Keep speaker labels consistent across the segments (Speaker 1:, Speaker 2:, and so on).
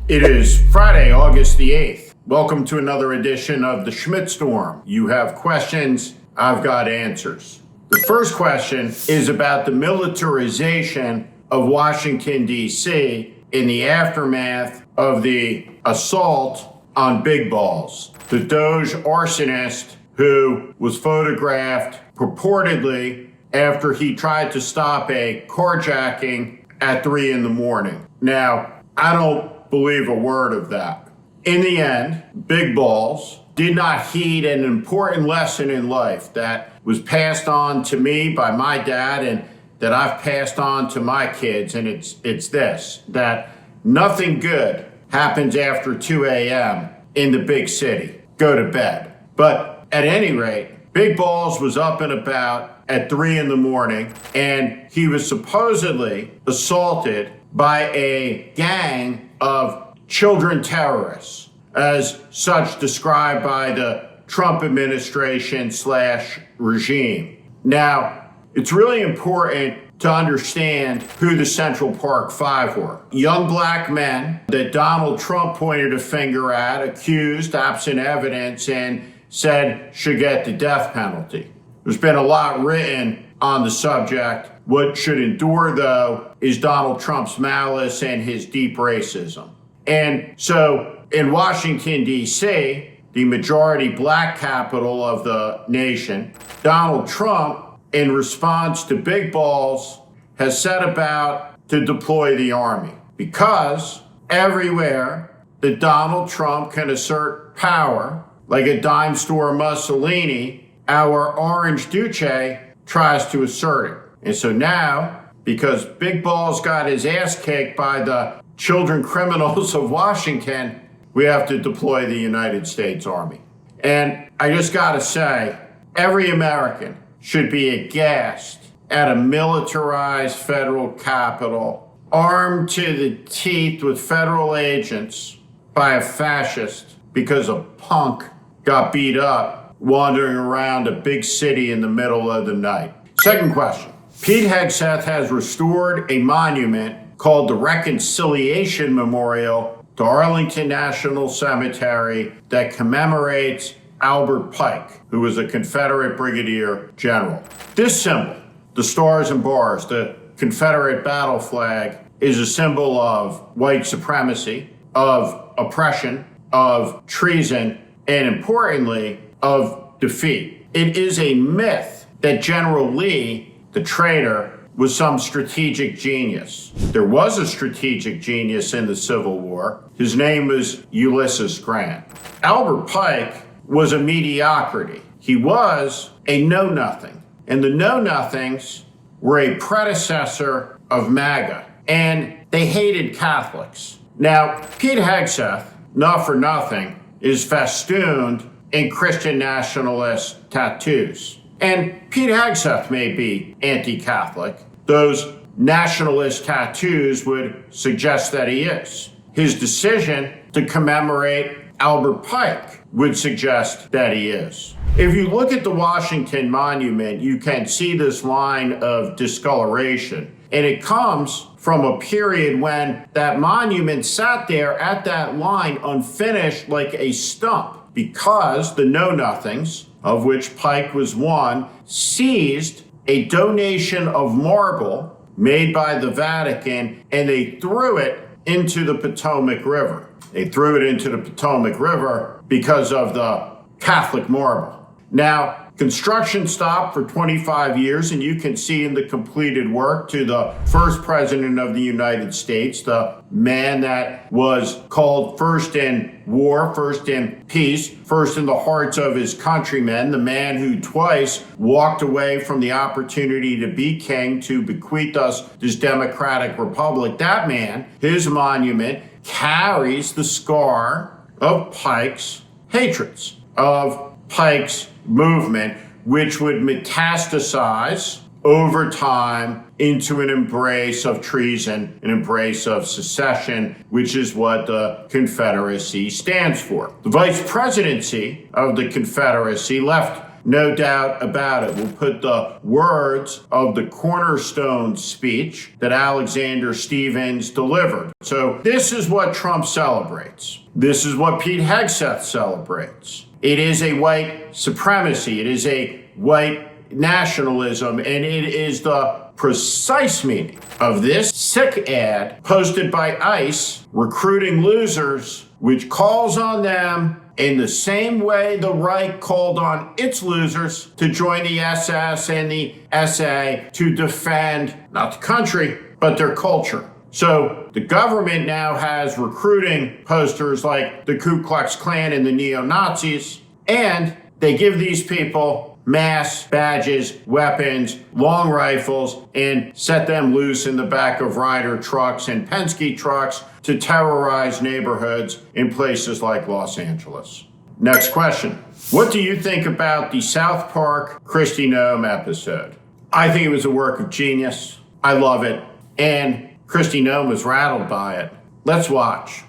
Speaker 1: It is Friday, August the 8th. Welcome to another edition of the Schmidt Storm. You have questions, I've got answers. The first question is about the militarization of Washington, D.C. in the aftermath of the assault on Big Balls, the Doge arsonist who was photographed purportedly after he tried to stop a carjacking at 3 a.m. Now, I don't believe a word of that. In the end, Big Balls did not heed an important lesson in life that was passed on to me by my dad and that I've passed on to my kids, and it's this, that nothing good happens after 2 a.m. in the big city. Go to bed. But at any rate, Big Balls was up and about at 3 a.m. and he was supposedly assaulted by a gang of children terrorists, as such described by the Trump administration / regime. Now, it's really important to understand who the Central Park Five were. Young black men that Donald Trump pointed a finger at, accused, absent evidence, and said should get the death penalty. There's been a lot written on the subject. What should endure, though, is Donald Trump's malice and his deep racism. And so in Washington, D.C., the majority black capital of the nation, Donald Trump, in response to Big Balls, has set about to deploy the army. Because everywhere that Donald Trump can assert power, like a dime store Mussolini, our Orange Duce tries to assert it. And so now, because Big Balls got his ass kicked by the children criminals of Washington, we have to deploy the United States Army. And I just gotta say, every American should be aghast at a militarized federal capital, armed to the teeth with federal agents by a fascist because a punk got beat up wandering around a big city in the middle of the night. Second question. Pete Hegseth has restored a monument called the Reconciliation Memorial to Arlington National Cemetery that commemorates Albert Pike, who was a Confederate brigadier general. This symbol, the stars and bars, the Confederate battle flag, is a symbol of white supremacy, of oppression, of treason, and importantly, of defeat. It is a myth that General Lee, the traitor, was some strategic genius. There was a strategic genius in the Civil War. His name was Ulysses Grant. Albert Pike was a mediocrity. He was a know-nothing. And the know-nothings were a predecessor of MAGA. And they hated Catholics. Now, Pete Hegseth, not for nothing, is festooned in Christian nationalist tattoos. And Pete Hegseth may be anti-Catholic. Those nationalist tattoos would suggest that he is. His decision to commemorate Albert Pike would suggest that he is. If you look at the Washington Monument, you can see this line of discoloration. And it comes from a period when that monument sat there at that line unfinished like a stump, because the know-nothings, of which Pike was one, seized a donation of marble made by the Vatican, and they threw it into the Potomac River. They threw it into the Potomac River because of the Catholic marble. Now, construction stopped for 25 years, and you can see in the completed work to the first president of the United States, the man that was called first in war, first in peace, first in the hearts of his countrymen, the man who twice walked away from the opportunity to be king to bequeath us this democratic republic. That man, his monument, carries the scar of Pike's hatreds, of Pike's movement, which would metastasize over time into an embrace of treason, an embrace of secession, which is what the Confederacy stands for. The vice presidency of the Confederacy left No doubt about it. We'll put the words of the cornerstone speech that Alexander Stevens delivered. So this is what Trump celebrates. This is what Pete Hegseth celebrates. It is a white supremacy. It is a white nationalism, and it is the precise meaning of this sick ad posted by ICE recruiting losers, which calls on them in the same way the Reich called on its losers to join the SS and the SA to defend not the country, but their culture. So the government now has recruiting posters like the Ku Klux Klan and the neo-Nazis, and they give these people masks, badges, weapons, long rifles, and set them loose in the back of Ryder trucks and Penske trucks to terrorize neighborhoods in places like Los Angeles. Next question. What do you think about the South Park Kristi Noem episode? I think it was a work of genius. I love it. And Kristi Noem was rattled by it. Let's watch.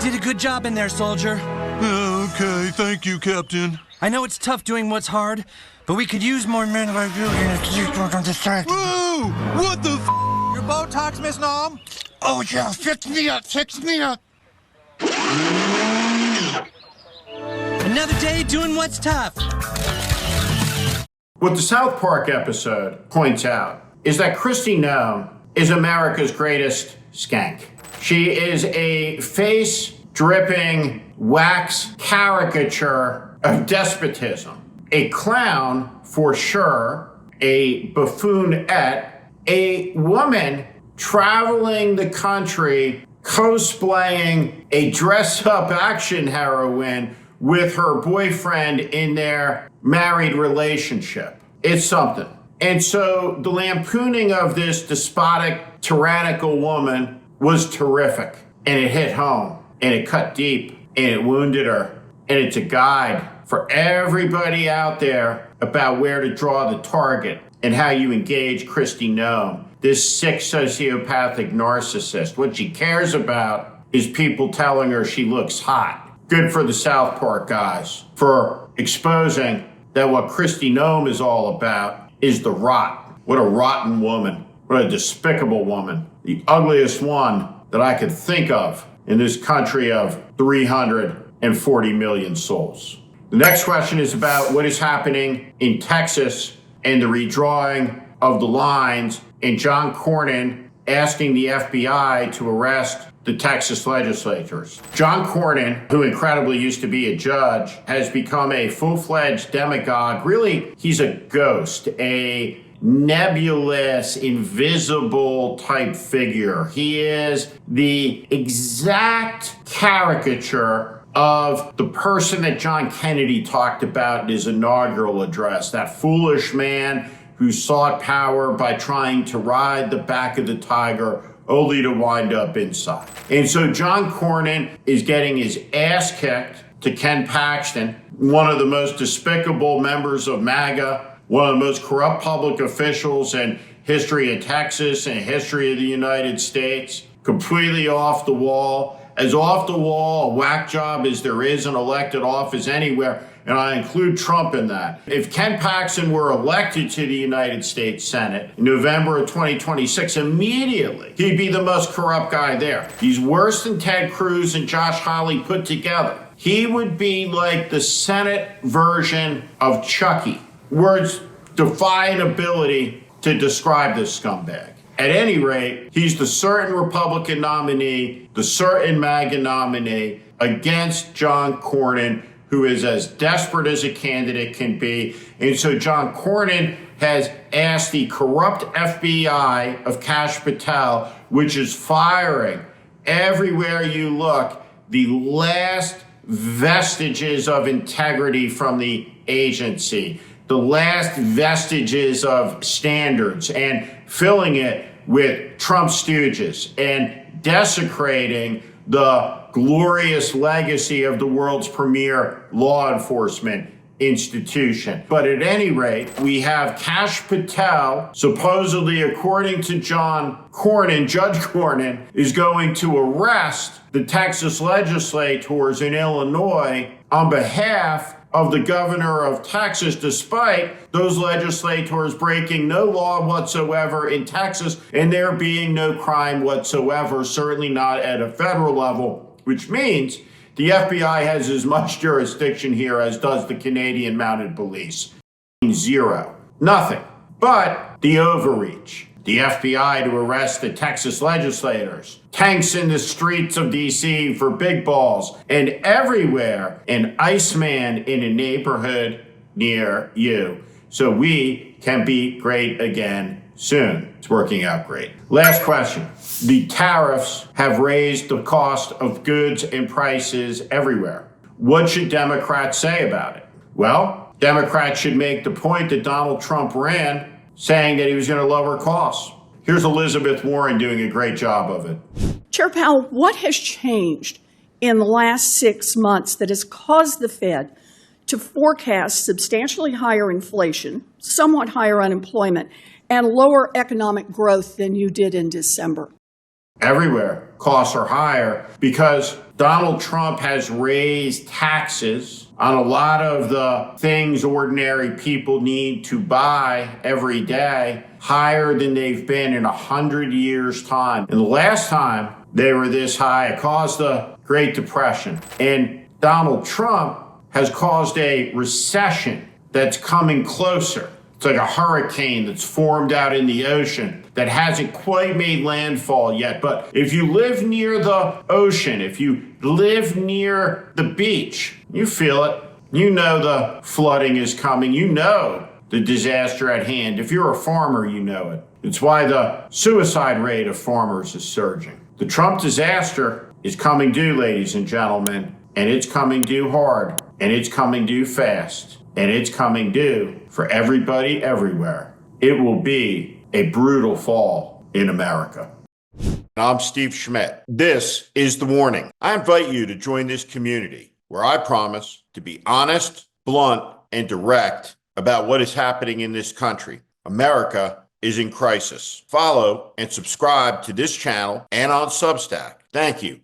Speaker 2: Did a good job in there, soldier.
Speaker 3: Okay, thank you, Captain.
Speaker 2: I know it's tough doing what's hard, but we could use more men like you in a
Speaker 3: Whoa! What the f?
Speaker 4: Your Botox, Miss Noem?
Speaker 3: Oh, yeah, fix me up, fix me up.
Speaker 2: Another day doing what's tough.
Speaker 1: What the South Park episode points out is that Kristi Noem is America's greatest skank. She is a face-dripping wax caricature of despotism. A clown, for sure, a buffoonette, a woman traveling the country cosplaying a dress-up action heroine with her boyfriend in their married relationship. It's something. And so the lampooning of this despotic, tyrannical woman was terrific. And it hit home, and it cut deep, and it wounded her. And it's a guide for everybody out there about where to draw the target and how you engage Kristi Noem, this sick sociopathic narcissist. What she cares about is people telling her she looks hot. Good for the South Park guys for exposing that what Kristi Noem is all about is the rot. What a rotten woman. What a despicable woman. The ugliest one that I could think of in this country of 340 million souls. The next question is about what is happening in Texas and the redrawing of the lines and John Cornyn asking the FBI to arrest the Texas legislators. John Cornyn, who incredibly used to be a judge, has become a full-fledged demagogue. Really, he's a ghost, a nebulous, invisible type figure. He is the exact caricature of the person that John Kennedy talked about in his inaugural address, that foolish man who sought power by trying to ride the back of the tiger only to wind up inside. And so John Cornyn is getting his ass kicked to Ken Paxton, one of the most despicable members of MAGA, one of the most corrupt public officials in history of Texas and history of the United States, completely off the wall, as off the wall a whack job as there is an elected office anywhere, and I include Trump in that. If Ken Paxton were elected to the United States Senate in November of 2026, immediately he'd be the most corrupt guy there. He's worse than Ted Cruz and Josh Hawley put together. He would be like the Senate version of Chucky. Words defy an ability to describe this scumbag. At any rate, he's the certain Republican nominee, the certain MAGA nominee against John Cornyn, who is as desperate as a candidate can be. And so John Cornyn has asked the corrupt FBI of Kash Patel, which is firing everywhere you look, the last vestiges of integrity from the agency, the last vestiges of standards, and filling it with Trump stooges and desecrating the glorious legacy of the world's premier law enforcement institution. But at any rate, we have Kash Patel, supposedly, according to John Cornyn, Judge Cornyn, is going to arrest the Texas legislators in Illinois on behalf of the governor of Texas, despite those legislators breaking no law whatsoever in Texas and there being no crime whatsoever, certainly not at a federal level, which means the FBI has as much jurisdiction here as does the Canadian Mounted Police. Zero. Nothing. But the overreach. The FBI to arrest the Texas legislators. Tanks in the streets of DC for big balls. And everywhere, an Iceman in a neighborhood near you. So we can be great again soon. It's working out great. Last question. The tariffs have raised the cost of goods and prices everywhere. What should Democrats say about it? Well, Democrats should make the point that Donald Trump ran, saying that he was going to lower costs. Here's Elizabeth Warren doing a great job of it.
Speaker 5: Chair Powell, what has changed in the last 6 months that has caused the Fed to forecast substantially higher inflation, somewhat higher unemployment, and lower economic growth than you did in December?
Speaker 1: Everywhere, costs are higher because Donald Trump has raised taxes on a lot of the things ordinary people need to buy every day, higher than they've been in 100 years' time. And the last time they were this high, it caused the Great Depression. And Donald Trump has caused a recession that's coming closer. It's like a hurricane that's formed out in the ocean that hasn't quite made landfall yet. But if you live near the ocean, if you live near the beach, you feel it. You know the flooding is coming. You know the disaster at hand. If you're a farmer, you know it. It's why the suicide rate of farmers is surging. The Trump disaster is coming due, ladies and gentlemen, and it's coming due hard, and it's coming due fast. And it's coming due for everybody everywhere. It will be a brutal fall in America. I'm Steve Schmidt. This is The Warning. I invite you to join this community where I promise to be honest, blunt, and direct about what is happening in this country. America is in crisis. Follow and subscribe to this channel and on Substack. Thank you.